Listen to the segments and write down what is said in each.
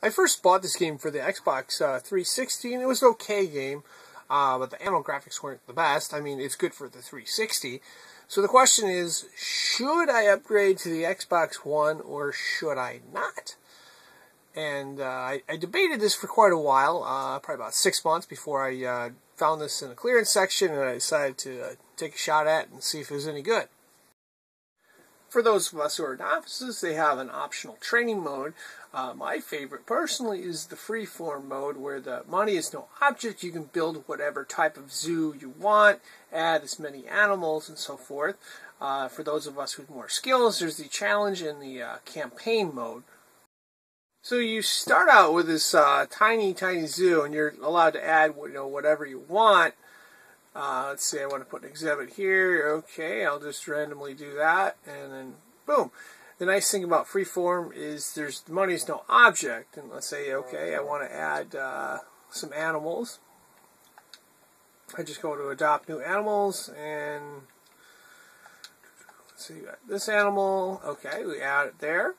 I first bought this game for the Xbox 360, and it was an okay game, but the animal graphics weren't the best. I mean, it's good for the 360. So the question is, should I upgrade to the Xbox One, or should I not? And I debated this for quite a while, probably about 6 months before I found this in a clearance section, and I decided to take a shot at it and see if it was any good. For those of us who are novices, they have an optional training mode. My favorite, personally, is the freeform mode, where the money is no object. You can build whatever type of zoo you want, add as many animals, and so forth. For those of us with more skills, there's the challenge and the campaign mode. So you start out with this tiny zoo, and you're allowed to add whatever you want. Let's say I want to put an exhibit here. Okay, I'll just randomly do that, and then boom. The nice thing about freeform is the money is no object. And let's say, okay, I want to add some animals. I just go to adopt new animals, and let's see, we got this animal. Okay, we add it there.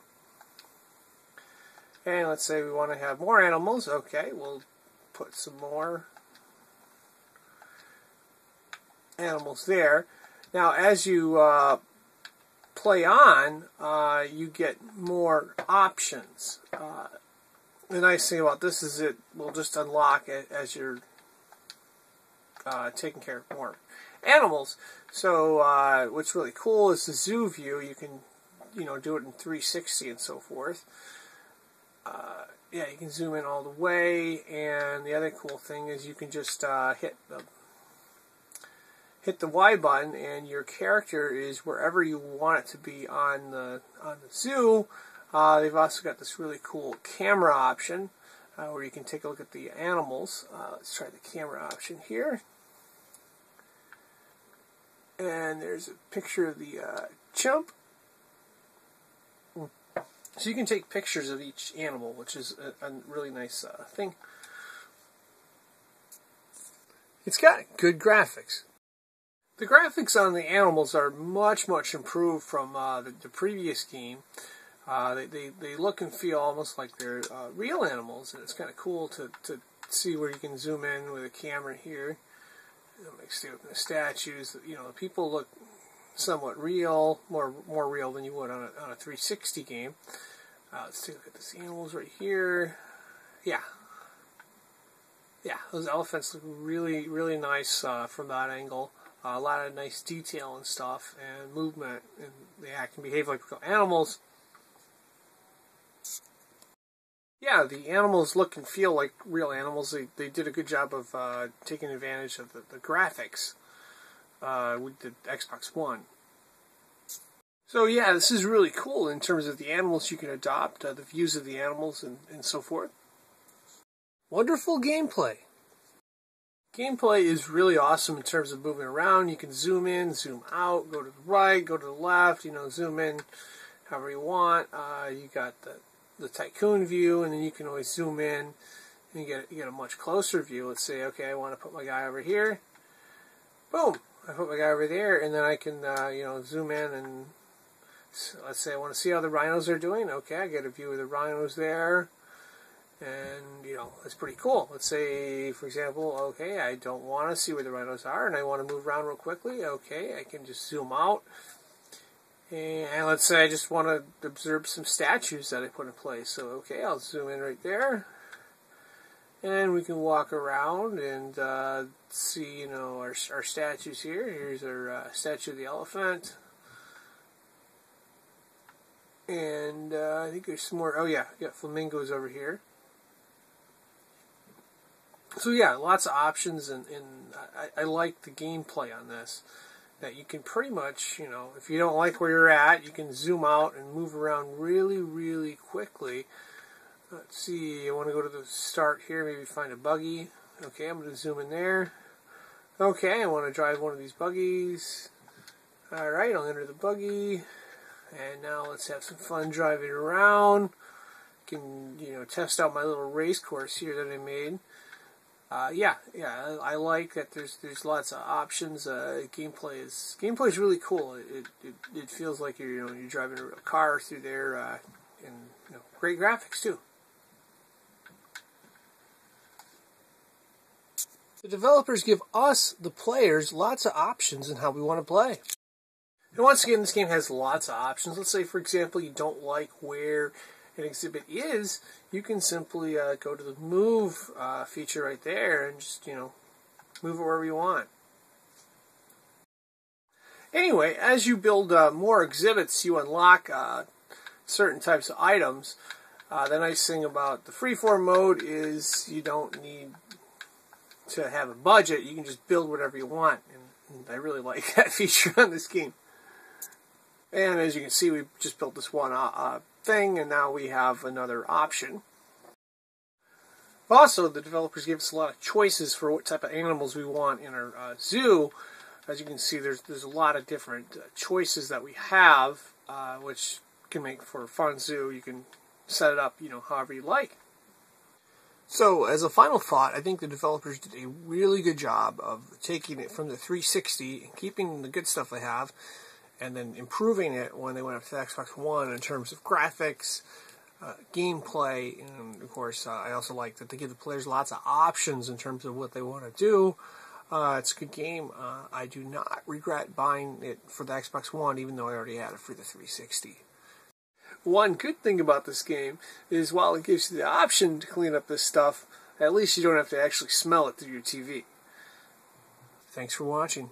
And let's say we want to have more animals. Okay, we'll put some more animals there. Now, as you play on, you get more options. The nice thing about this is it will just unlock it as you're taking care of more animals. So what's really cool is the zoo view. You can do it in 360 and so forth. Yeah, you can zoom in all the way, and the other cool thing is you can just hit the Y button, and your character is wherever you want it to be on the zoo. They've also got this really cool camera option where you can take a look at the animals. Let's try the camera option here. And there's a picture of the chimp. So you can take pictures of each animal, which is a really nice thing. It's got good graphics. The graphics on the animals are much improved from the previous game. They look and feel almost like they're real animals, and it's kind of cool to see where you can zoom in with a camera here. Like the statues, the people look somewhat real, more real than you would on a 360 game. Let's take a look at these animals right here. Yeah, those elephants look really nice from that angle. A lot of nice detail and stuff, and movement, and they act and behave like real animals. Yeah, the animals look and feel like real animals. They did a good job of taking advantage of the graphics with the Xbox One. So yeah, this is really cool in terms of the animals you can adopt, the views of the animals, and so forth. Wonderful gameplay. Gameplay is really awesome in terms of moving around. You can zoom in, zoom out, go to the right, go to the left, zoom in however you want. You got the tycoon view, and then you can always zoom in and you get a much closer view. Let's say, okay, I want to put my guy over here. Boom! I put my guy over there, and then I can zoom in, and let's say I want to see how the rhinos are doing. Okay, I get a view of the rhinos there. And, it's pretty cool. Let's say, for example, okay, I don't want to see where the rhinos are, and I want to move around real quickly. Okay, I can just zoom out. And let's say I just want to observe some statues that I put in place. So, okay, I'll zoom in right there. And we can walk around and see, our statues here. Here's our statue of the elephant. And I think there's some more. Oh, yeah, we got flamingos over here. So yeah, lots of options, and I like the gameplay on this. That you can pretty much, if you don't like where you're at, you can zoom out and move around really quickly. Let's see, I want to go to the start here, maybe find a buggy. Okay, I'm going to zoom in there. Okay, I want to drive one of these buggies. Alright, I'll enter the buggy. And now let's have some fun driving around. Can, test out my little race course here that I made. Yeah, I like that there's lots of options. Gameplay is really cool. It feels like you're driving a real car through there, and great graphics too. The developers give us, the players, lots of options in how we want to play. And once again, this game has lots of options. Let's say, for example, you don't like where an exhibit is, you can simply go to the move feature right there and just, move it wherever you want. Anyway, as you build more exhibits, you unlock certain types of items. The nice thing about the freeform mode is you don't need to have a budget. You can just build whatever you want, and I really like that feature on this game. And as you can see, we just built this one thing, and now we have another option. Also, the developers give us a lot of choices for what type of animals we want in our zoo. As you can see, there's a lot of different choices that we have, which can make for a fun zoo. You can set it up, however you like. So, as a final thought, I think the developers did a really good job of taking it from the 360 and keeping the good stuff they have, and then improving it when they went up to the Xbox One in terms of graphics, gameplay, and of course, I also like that they give the players lots of options in terms of what they want to do. It's a good game. I do not regret buying it for the Xbox One, even though I already had it for the 360. One good thing about this game is while it gives you the option to clean up this stuff, at least you don't have to actually smell it through your TV. Thanks for watching.